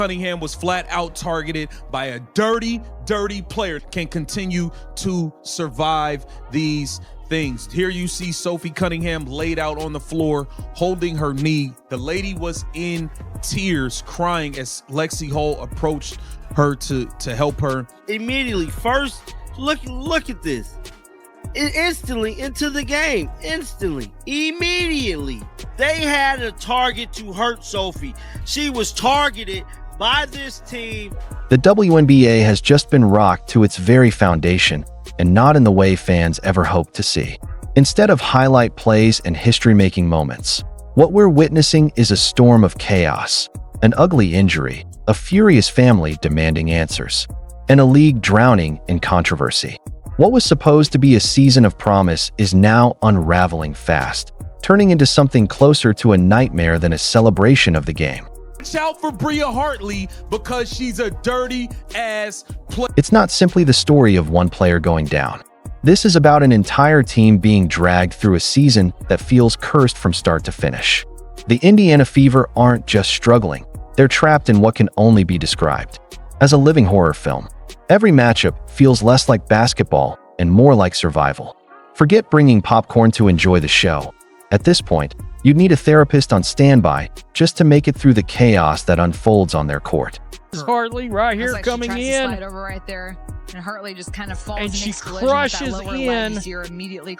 Cunningham was flat out targeted by a dirty player. Can continue to survive these things. Here you see Sophie Cunningham laid out on the floor, holding her knee. The lady was in tears, crying as Lexi Hall approached her to help her. Immediately, first, look at this. Instantly into the game. Instantly. Immediately. They had a target to hurt Sophie. She was targeted by this team. The WNBA has just been rocked to its very foundation, and not in the way fans ever hoped to see. Instead of highlight plays and history-making moments, what we're witnessing is a storm of chaos, an ugly injury, a furious family demanding answers, and a league drowning in controversy. What was supposed to be a season of promise is now unraveling fast, turning into something closer to a nightmare than a celebration of the game. Watch out for Bria Hartley because she's a dirty ass player. It's not simply the story of one player going down. This is about an entire team being dragged through a season that feels cursed from start to finish. The Indiana Fever aren't just struggling, they're trapped in what can only be described as a living horror film. Every matchup feels less like basketball and more like survival. Forget bringing popcorn to enjoy the show. At this point, you'd need a therapist on standby just to make it through the chaos that unfolds on their court. Hartley right here coming in. Slide over right there, and Hartley just kind of falls and and she crushes in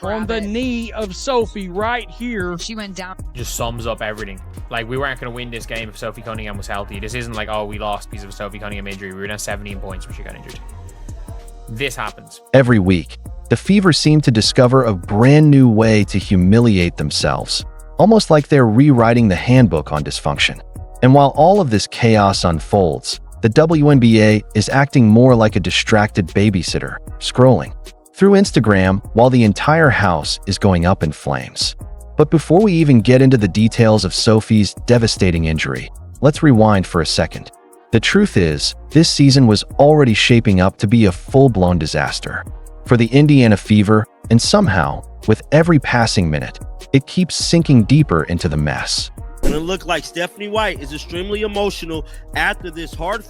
on the knee of Sophie right here. She went down. Just sums up everything. Like, we weren't going to win this game if Sophie Cunningham was healthy. This isn't like, oh, we lost because of a Sophie Cunningham injury. We were down 17 points when she got injured. This happens. Every week, the Fever seem to discover a brand new way to humiliate themselves, almost like they're rewriting the handbook on dysfunction. And while all of this chaos unfolds, the WNBA is acting more like a distracted babysitter, scrolling through Instagram while the entire house is going up in flames. But before we even get into the details of Sophie's devastating injury, let's rewind for a second. The truth is, this season was already shaping up to be a full-blown disaster for the Indiana Fever, and somehow, with every passing minute, it keeps sinking deeper into the mess. And it looked like Stephanie White is extremely emotional after this hard